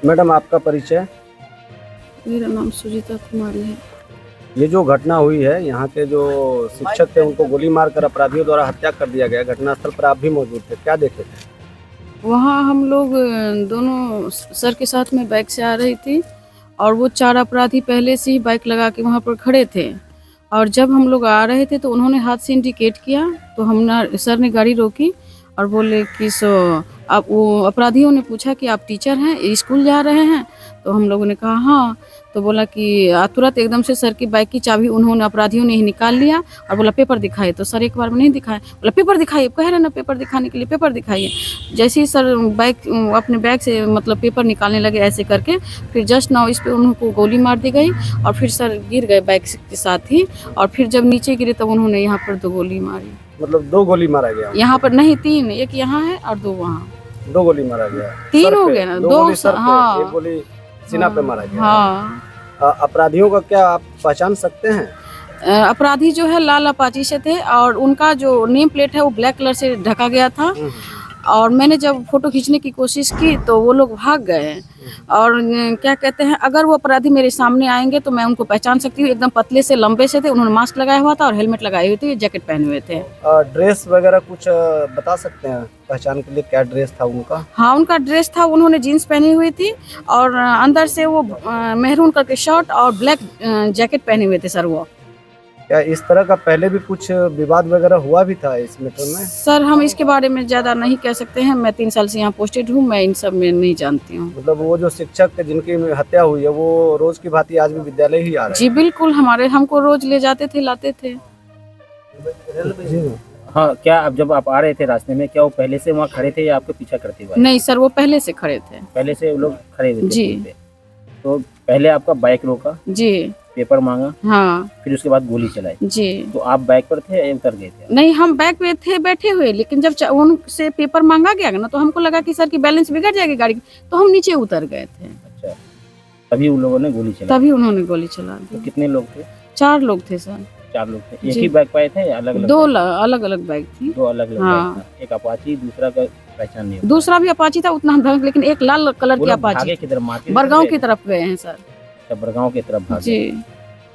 Madam आपका परिचय? मेरा नाम सुजीता कुमारी है। ये जो घटना हुई है, यहाँ के जो शिक्षक थे उनको गोली मारकर अपराधियों द्वारा हत्या कर दिया गया। घटनास्थल पर आप भी मौजूद थे, क्या देखे थे? वहाँ हम लोग दोनों सर के साथ में बाइक से आ रही थी और वो 4 अपराधी पहले से ही बाइक लगा के वहाँ पर खड़े थे और जब हम लोग आ रहे थे तो उन्होंने हाथ से इंडिकेट किया तो सर ने गाड़ी रोकी और बोले कि आप वो अपराधियों ने पूछा कि आप टीचर हैं, स्कूल जा रहे हैं? तो हम लोगों ने कहा हाँ। तो बोला कि तुरंत एकदम से सर की बाइक की चाबी उन्होंने अपराधियों ने ही निकाल लिया और बोला पेपर दिखाए। तो सर एक बार में नहीं दिखाए, बोला पेपर दिखाइए, कह रहे ना पेपर दिखाने के लिए, पेपर दिखाइए। जैसे ही सर बाइक अपने बैग से मतलब पेपर निकालने लगे ऐसे करके, फिर जस्ट नाउ इस पे उनको गोली मार दी गई और फिर सर गिर गए बाइक के साथ ही और फिर जब नीचे गिरे तब उन्होंने यहाँ पर 2 गोली मारी। मतलब 2 गोली मारा गया? यहाँ पर नहीं 3, एक यहाँ है और 2 वहाँ। 2 गोली मारा गया? 3 हो गए ना, 2 2 गोली सर पे, हाँ 1 गोली सीना पे मारा गया। हाँ। अपराधियों का क्या आप पहचान सकते हैं? अपराधी जो है लाल अपाची से थे और उनका जो नेम प्लेट है वो ब्लैक कलर से ढका गया था और मैंने जब फोटो खींचने की कोशिश की तो वो लोग भाग गए और क्या कहते हैं, अगर वो अपराधी मेरे सामने आएंगे तो मैं उनको पहचान सकती हूँ। एकदम पतले से लंबे से थे, उन्होंने मास्क लगाया हुआ था और हेलमेट लगाए हुए थे, जैकेट पहने हुए थे। ड्रेस वगैरह कुछ बता सकते हैं पहचान के लिए, क्या ड्रेस था उनका? हाँ उनका ड्रेस था, उन्होंने जीन्स पहनी हुई थी और अंदर से वो मेहरून कलर के शर्ट और ब्लैक जैकेट पहने हुए थे सर। वो क्या इस तरह का पहले भी कुछ विवाद वगैरह हुआ भी था इस मैटर में? सर हम इसके बारे में ज़्यादा नहीं कह सकते हैं, मैं 3 साल से यहाँ पोस्टेड हूँ, मैं इन सब में नहीं जानती हूँ। मतलब वो जो शिक्षक जिनकी हत्या हुई है वो रोज की भांति आज भी विद्यालय ही आ रहे हैं? जी बिल्कुल, हमको रोज ले जाते थे, लाते थे। हाँ, क्या अब जब आप आ रहे थे रास्ते में, क्या वो पहले से वहाँ खड़े थे या आपके पीछा करते हुए? नहीं सर, वो पहले से खड़े थे। पहले से वो लोग खड़े हुए थे जी। पुल पे। तो पहले आपका बाइक रोका, जी पेपर मांगा, हाँ फिर उसके बाद गोली चलाई। जी। तो आप बाइक पर थे या उतर गए थे? नहीं, हम बैग पे थे बैठे हुए, लेकिन जब उनसे पेपर मांगा गया ना तो हमको लगा कि सर की बैलेंस बिगड़ जाएगी गाड़ी की, तो हम नीचे उतर गए थे। अच्छा, तभी उन लोगों ने गोली चलाई? तभी उन्होंने गोली चला दी। तो कितने लोग थे? 4 लोग थे सर। 4 लोग थे। एक जी। ही बाइक पे आए थे या अलग अलग? 2 अलग अलग बैग थी। 2 अलग अलग हाँ। बाइक था। एक अपाची, दूसरा का पहचान नहीं हुआ। दूसरा भी अपाची था उतना हम, लेकिन एक लाल कलर वो की लोग अपाची भागे किधर? मार्केट बरगांव की तरफ गए हैं सर। अच्छा, बरगांव की तरफ भागे। जी।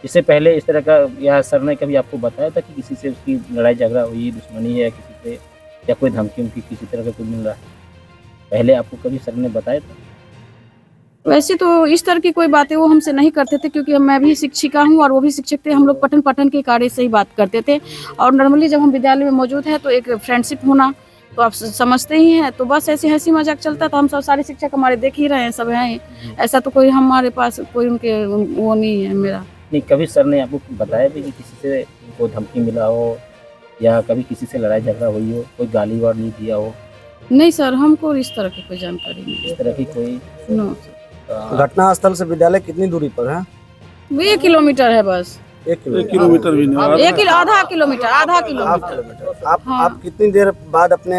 इससे पहले इस तरह का या सर ने कभी आपको बताया था कि किसी से उसकी लड़ाई झगड़ा हुई, दुश्मनी है किसी से, या कोई धमकी उनकी किसी तरह का कोई मिल रहा है? पहले आपको कभी सर ने बताया था? वैसे तो इस तरह की कोई बातें वो हमसे नहीं करते थे, क्योंकि मैं भी शिक्षिका हूँ और वो भी शिक्षक थे। हम लोग पठन के कार्य से ही बात करते थे और नॉर्मली जब हम विद्यालय में मौजूद है तो एक फ्रेंडशिप होना तो आप समझते ही हैं, तो बस ऐसे हंसी मजाक चलता था। हम सब सारे शिक्षक हमारे देख ही रहे हैं, सब हैं, ऐसा तो कोई हमारे पास कोई उनके वो नहीं है मेरा। नहीं, कभी सर ने आपको बताया भी कि किसी से कोई धमकी मिला हो या कभी किसी से लड़ाई झगड़ा हुई हो, कोई गाली वाली दिया हो? नहीं सर, हमको इस तरह की कोई जानकारी नहीं इस तरह की कोई? नो। घटना स्थल से विद्यालय कितनी दूरी पर है? 1 किलोमीटर है बस। 1 किलोमीटर भी नहीं, आधा किलोमीटर। आप कितनी देर बाद अपने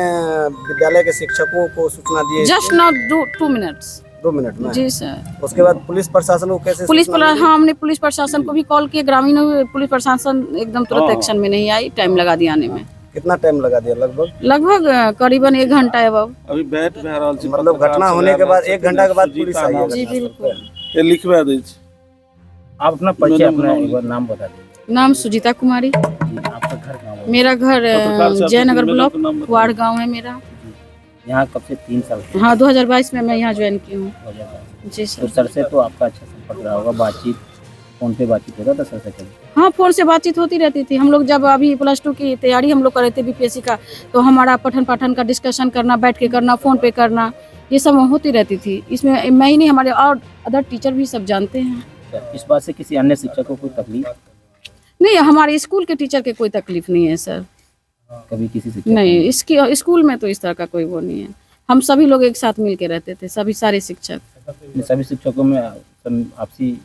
विद्यालय के शिक्षकों को सूचना दिए? Just not 2 minutes. 2 मिनट में? जी सर। उसके बाद पुलिस प्रशासन को कैसे हाँ, हमने पुलिस प्रशासन को भी कॉल किया, ग्रामीण पुलिस प्रशासन एकदम तुरंत एक्शन में नहीं आई, टाइम लगा दिया आने में। कितना टाइम लगा दिया? लगभग करीबन 1 घंटा है। अब अभी बैठ बह रहल छी, मतलब घटना होने के बाद 1 घंटा के बाद पुलिस आई है? जी बिल्कुल। ये लिखवा दै छी। आप अपना परिचय, अपना एक बार नाम बता दीजिए। नाम सुजीता कुमारी। आपका घर कहाँ है? मेरा घर जयनगर ब्लॉक वार्ड गाँव है मेरा। यहाँ कब से? 3 साल से? हाँ 2022 में मैं यहाँ ज्वाइन की हूँ। 2022। जी तो सर। सर से तो आपका अच्छा संपर्क रहा होगा, बातचीत फोन पे बातचीत होता था सर से कभी? हाँ फोन से बातचीत होती रहती थी। हम लोग जब अभी +2 की तैयारी हम लोग कर रहे थे बीपीएससी का, तो हमारा पठन पाठन का डिस्कशन करना, बैठ के करना, फोन पे करना, ये सब होती रहती थी। इसमें मैं ही नहीं, हमारे और अदर टीचर भी सब जानते हैं। इस बात से किसी अन्य शिक्षक को कोई तकलीफ? नहीं, हमारे स्कूल के टीचर के कोई तकलीफ नहीं है सर। कभी किसी शिक्षक? नहीं, इसकी स्कूल में तो इस तरह का कोई वो नहीं है। हम सभी लोग एक साथ मिल के रहते थे, सभी सारे शिक्षक। सभी शिक्षकों में आपसी?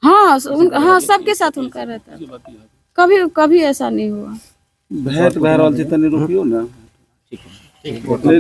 हाँ हाँ, सबके साथ उनका रहता है, कभी ऐसा नहीं हुआ। भेंट बह रहल छी, तनी रुकियो ना। ठीक है।